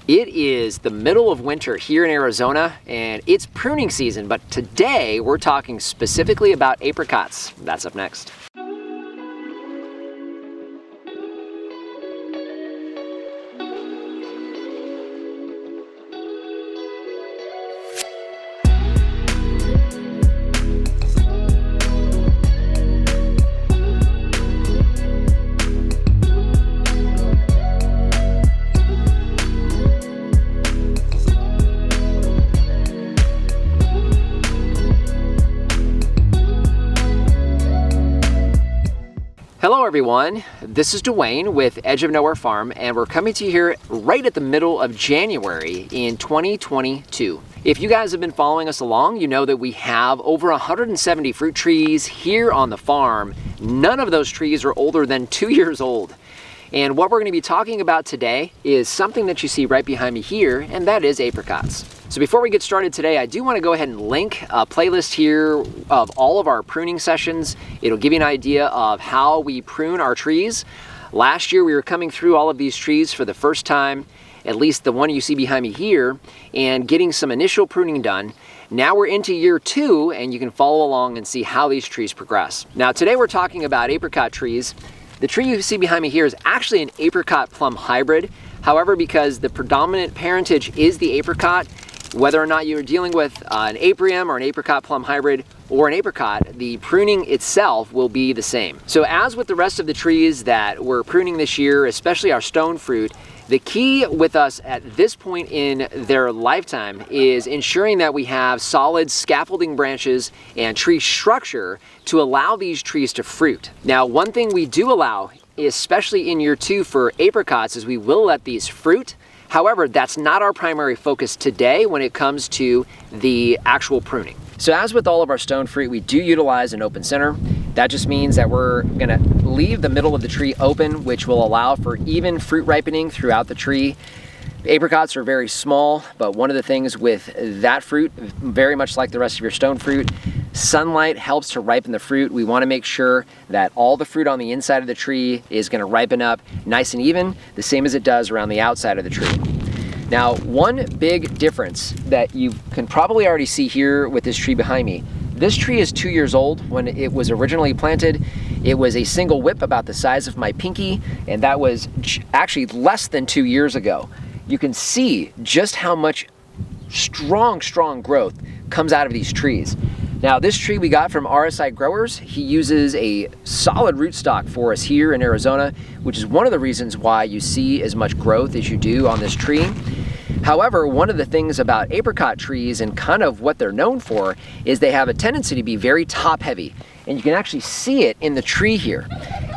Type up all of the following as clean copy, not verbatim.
It is the middle of winter here in Arizona and it's pruning season, but today we're talking specifically about apricots. That's up next. Hello everyone, this is Dwayne with Edge of Nowhere Farm, and we're coming to you here right at the middle of January in 2022. If you guys have been following us along, you know that we have over 170 fruit trees here on the farm. None of those trees are older than 2 years old. And what we're going to be talking about today is something that you see right behind me here, and that is apricots. So before we get started today, I do want to go ahead and link a playlist here of all of our pruning sessions. It'll give you an idea of how we prune our trees. Last year we were coming through all of these trees for the first time, at least the one you see behind me here, and getting some initial pruning done. Now we're into year 2, and you can follow along and see how these trees progress. Now today we're talking about apricot trees. The tree you see behind me here is actually an apricot plum hybrid. However, because the predominant parentage is the apricot, whether or not you're dealing with an aprium or an apricot plum hybrid or an apricot, the pruning itself will be the same. So as with the rest of the trees that we're pruning this year, especially our stone fruit, the key with us at this point in their lifetime is ensuring that we have solid scaffolding branches and tree structure to allow these trees to fruit. Now, one thing we do allow, especially in year 2 for apricots, is we will let these fruit. However, that's not our primary focus today when it comes to the actual pruning. So as with all of our stone fruit, we do utilize an open center. That just means that we're gonna leave the middle of the tree open, which will allow for even fruit ripening throughout the tree. Apricots are very small, but one of the things with that fruit, very much like the rest of your stone fruit, sunlight helps to ripen the fruit. We want to make sure that all the fruit on the inside of the tree is going to ripen up nice and even, the same as it does around the outside of the tree. Now, one big difference that you can probably already see here with this tree behind me, this tree is 2 years old. When it was originally planted, it was a single whip about the size of my pinky, and that was actually less than 2 years ago. You can see just how much strong growth comes out of these trees. Now, this tree we got from RSI Growers. He uses a solid rootstock for us here in Arizona, which is one of the reasons why you see as much growth as you do on this tree. However, one of the things about apricot trees and kind of what they're known for is they have a tendency to be very top heavy, and you can actually see it in the tree here.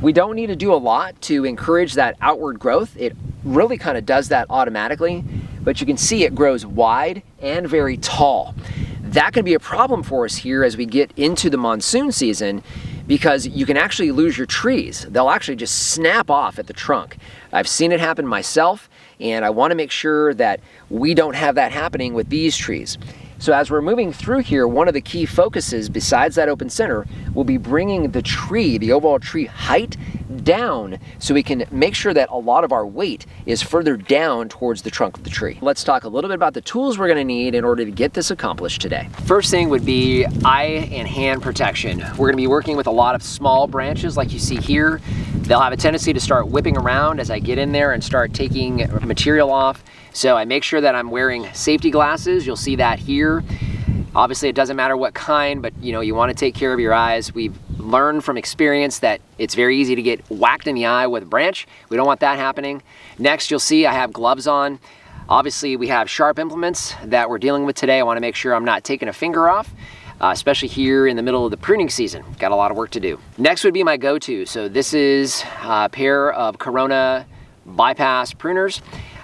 We don't need to do a lot to encourage that outward growth. It really kind of does that automatically, but you can see it grows wide and very tall. That can be a problem for us here as we get into the monsoon season, because you can actually lose your trees. They'll actually just snap off at the trunk. I've seen it happen myself, and I want to make sure that we don't have that happening with these trees. So as we're moving through here, one of the key focuses besides that open center will be bringing the tree, the overall tree height down, so we can make sure that a lot of our weight is further down towards the trunk of the tree. Let's talk a little bit about the tools we're going to need in order to get this accomplished today. First thing would be eye and hand protection. We're going to be working with a lot of small branches like you see here. They'll have a tendency to start whipping around as I get in there and start taking material off. So I make sure that I'm wearing safety glasses. You'll see that here. Obviously, it doesn't matter what kind, but you want to take care of your eyes. We've learned from experience that it's very easy to get whacked in the eye with a branch. We don't want that happening. Next, you'll see I have gloves on. Obviously, we have sharp implements that we're dealing with today. I want to make sure I'm not taking a finger off, especially here in the middle of the pruning season. Got a lot of work to do. Next would be my go-to. So this is a pair of Corona bypass pruners.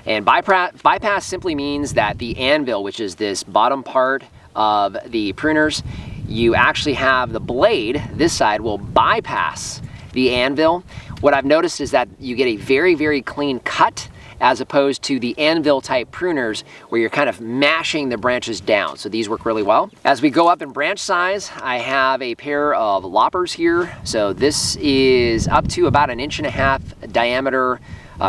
And bypass simply means that the anvil, which is this bottom part of the pruners, you actually have the blade, this side, will bypass the anvil. What I've noticed is that you get a very clean cut as opposed to the anvil type pruners where you're kind of mashing the branches down. So these work really well. As we go up in branch size, I have a pair of loppers here. So this is up to about 1.5 inch diameter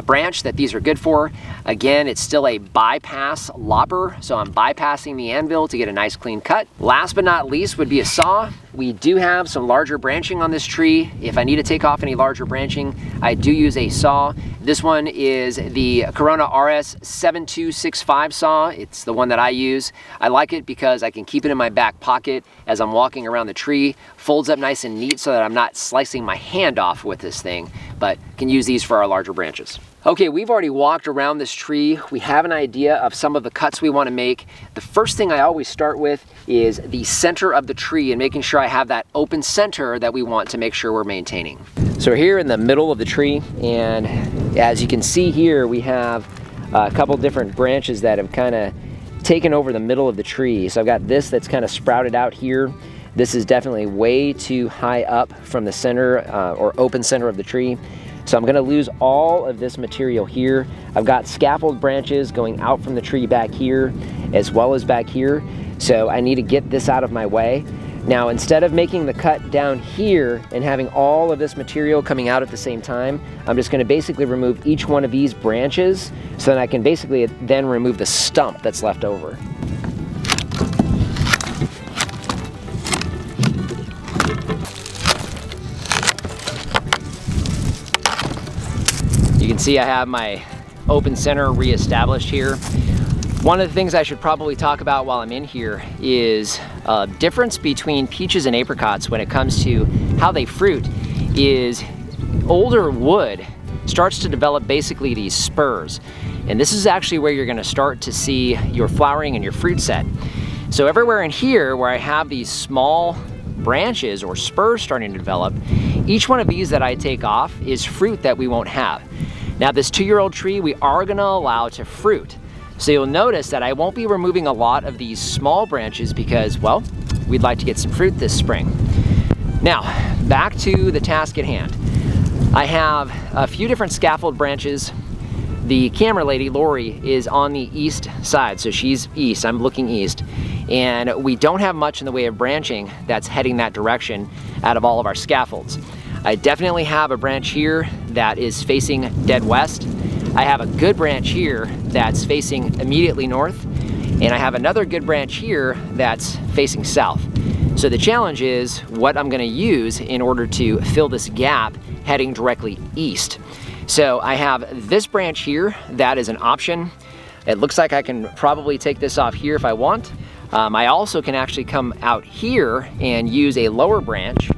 branch that these are good for. Again, it's still a bypass lopper, so I'm bypassing the anvil to get a nice clean cut. Last but not least would be a saw. We do have some larger branching on this tree. If I need to take off any larger branching, I do use a saw. This one is the Corona RS 7265 saw. It's the one that I use. I like it because I can keep it in my back pocket as I'm walking around the tree. Folds up nice and neat so that I'm not slicing my hand off with this thing, but can use these for our larger branches. Okay, we've already walked around this tree. We have an idea of some of the cuts we want to make. The first thing I always start with is the center of the tree and making sure I have that open center that we want to make sure we're maintaining. So we're here in the middle of the tree, and as you can see here, we have a couple different branches that have kind of taken over the middle of the tree. So I've got this that's kind of sprouted out here. This is definitely way too high up from the center or open center of the tree. So I'm gonna lose all of this material here. I've got scaffold branches going out from the tree back here as well as back here. So I need to get this out of my way. Now, instead of making the cut down here and having all of this material coming out at the same time, I'm just gonna basically remove each one of these branches so that I can basically then remove the stump that's left over. You can see I have my open center reestablished here. One of the things I should probably talk about while I'm in here is a difference between peaches and apricots when it comes to how they fruit is older wood starts to develop basically these spurs. And this is actually where you're gonna start to see your flowering and your fruit set. So everywhere in here where I have these small branches or spurs starting to develop, each one of these that I take off is fruit that we won't have. Now this 2-year-old tree we are gonna allow to fruit. So you'll notice that I won't be removing a lot of these small branches because, well, we'd like to get some fruit this spring. Now, back to the task at hand. I have a few different scaffold branches. The camera lady, Lori, is on the east side, so she's east, I'm looking east. And we don't have much in the way of branching that's heading that direction out of all of our scaffolds. I definitely have a branch here that is facing dead west. I have a good branch here that's facing immediately north, and I have another good branch here that's facing south. So the challenge is what I'm gonna use in order to fill this gap heading directly east. So I have this branch here that is an option. It looks like I can probably take this off here if I want. I also can actually come out here and use a lower branch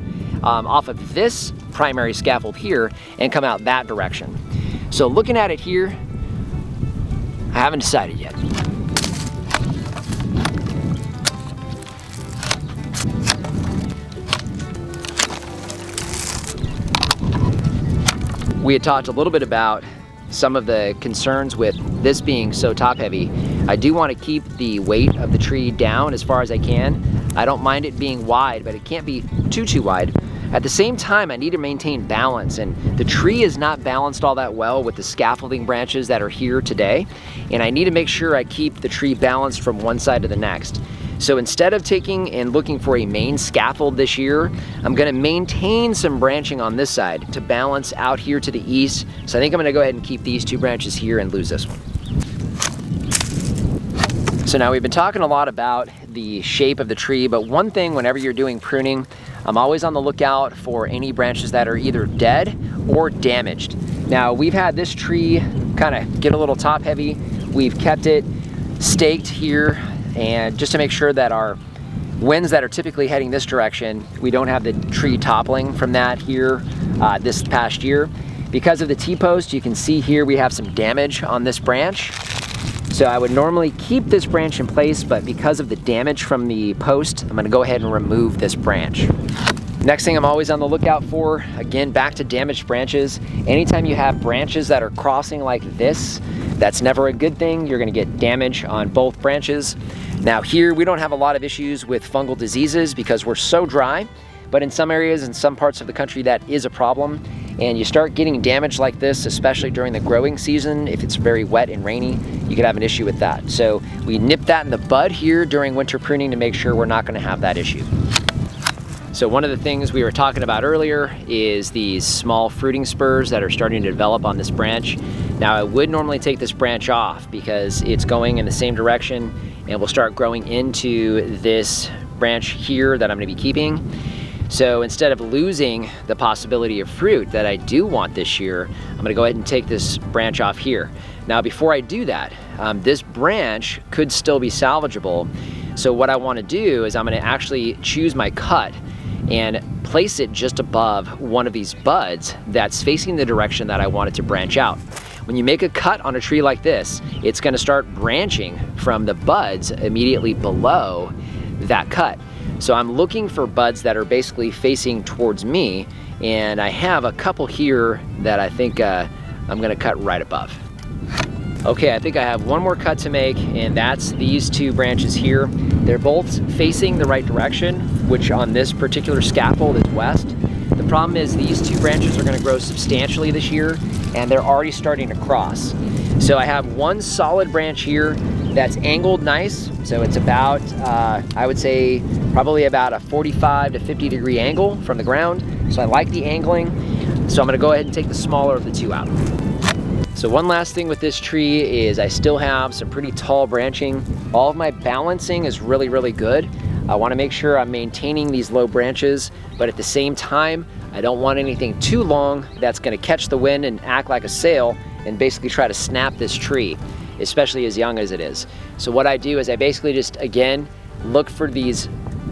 off of this primary scaffold here and come out that direction. So looking at it here, I haven't decided yet. We had talked a little bit about some of the concerns with this being so top heavy. I do want to keep the weight of the tree down as far as I can. I don't mind it being wide, but it can't be too wide. At the same time, I need to maintain balance, and the tree is not balanced all that well with the scaffolding branches that are here today, and I need to make sure I keep the tree balanced from one side to the next. So instead of taking and looking for a main scaffold this year, I'm gonna maintain some branching on this side to balance out here to the east. So I think I'm gonna go ahead and keep these 2 branches here and lose this one. So now we've been talking a lot about the shape of the tree, but one thing whenever you're doing pruning, I'm always on the lookout for any branches that are either dead or damaged. Now we've had this tree kind of get a little top heavy. We've kept it staked here, and just to make sure that our winds that are typically heading this direction, we don't have the tree toppling from that here this past year. Because of the T-post, you can see here we have some damage on this branch. So I would normally keep this branch in place, but because of the damage from the post, I'm gonna go ahead and remove this branch. Next thing I'm always on the lookout for, again, back to damaged branches. Anytime you have branches that are crossing like this, that's never a good thing. You're gonna get damage on both branches. Now here, we don't have a lot of issues with fungal diseases because we're so dry, but in some areas, in some parts of the country, that is a problem. And you start getting damage like this, especially during the growing season, if it's very wet and rainy, you could have an issue with that. So we nip that in the bud here during winter pruning to make sure we're not gonna have that issue. So one of the things we were talking about earlier is these small fruiting spurs that are starting to develop on this branch. Now I would normally take this branch off because it's going in the same direction and will start growing into this branch here that I'm gonna be keeping. So instead of losing the possibility of fruit that I do want this year, I'm gonna go ahead and take this branch off here. Now before I do that, this branch could still be salvageable. So what I wanna do is I'm gonna actually choose my cut and place it just above one of these buds that's facing the direction that I want it to branch out. When you make a cut on a tree like this, it's gonna start branching from the buds immediately below that cut. So I'm looking for buds that are basically facing towards me, and I have a couple here that I think I'm gonna cut right above. Okay, I think I have one more cut to make, and that's these two branches here. They're both facing the right direction, which on this particular scaffold is west. The problem is these two branches are gonna grow substantially this year, and they're already starting to cross. So I have one solid branch here that's angled nice. So it's about, I would say, probably about a 45 to 50 degree angle from the ground. So I like the angling. So I'm gonna go ahead and take the smaller of the two out. So one last thing with this tree is I still have some pretty tall branching. All of my balancing is really, really good. I wanna make sure I'm maintaining these low branches, but at the same time, I don't want anything too long that's gonna catch the wind and act like a sail and basically try to snap this tree, especially as young as it is. So what I do is I basically just, again, look for these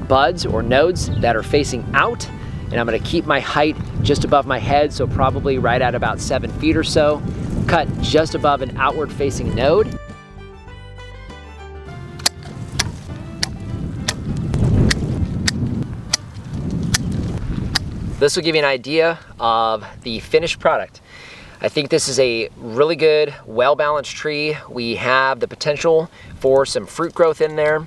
buds or nodes that are facing out, and I'm gonna keep my height just above my head, so probably right at about 7 feet or so. Cut just above an outward facing node. This will give you an idea of the finished product. I think this is a really good, well-balanced tree. We have the potential for some fruit growth in there.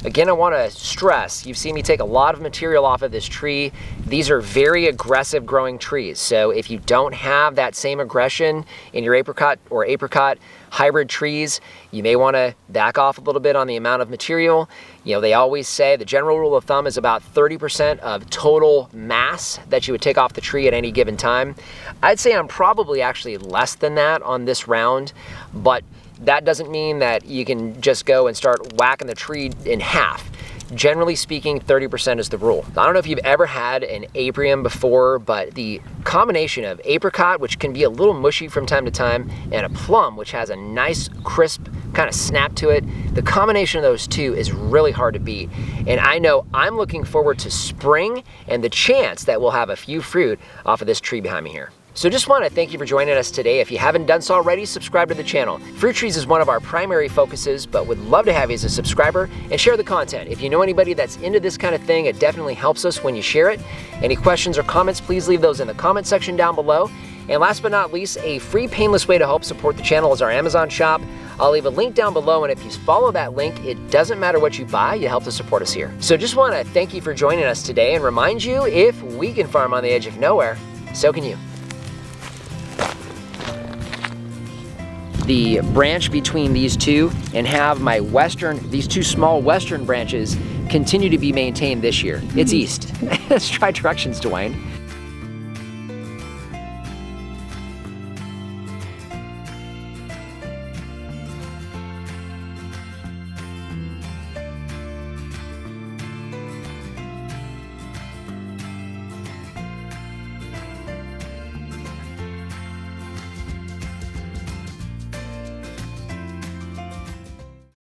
Again, I want to stress, you've seen me take a lot of material off of this tree. These are very aggressive growing trees. So if you don't have that same aggression in your apricot or apricot hybrid trees, you may want to back off a little bit on the amount of material. You know, they always say the general rule of thumb is about 30% of total mass that you would take off the tree at any given time. I'd say I'm probably actually less than that on this round, but that doesn't mean that you can just go and start whacking the tree in half. Generally speaking, 30% is the rule. I don't know if you've ever had an aprium before, but the combination of apricot, which can be a little mushy from time to time, and a plum, which has a nice, crisp kind of snap to it, the combination of those two is really hard to beat. And I know I'm looking forward to spring and the chance that we'll have a few fruit off of this tree behind me here. So just want to thank you for joining us today. If you haven't done so already, subscribe to the channel. Fruit trees is one of our primary focuses, but would love to have you as a subscriber and share the content. If you know anybody that's into this kind of thing, it definitely helps us when you share it. Any questions or comments, please leave those in the comment section down below. And last but not least, a free painless way to help support the channel is our Amazon shop. I'll leave a link down below, and if you follow that link, it doesn't matter what you buy, you help to support us here. So just want to thank you for joining us today and remind you, if we can farm on the edge of nowhere, so can you. The branch between these two and have my these two small western branches continue to be maintained this year. It's east. Let's try directions, Dwayne.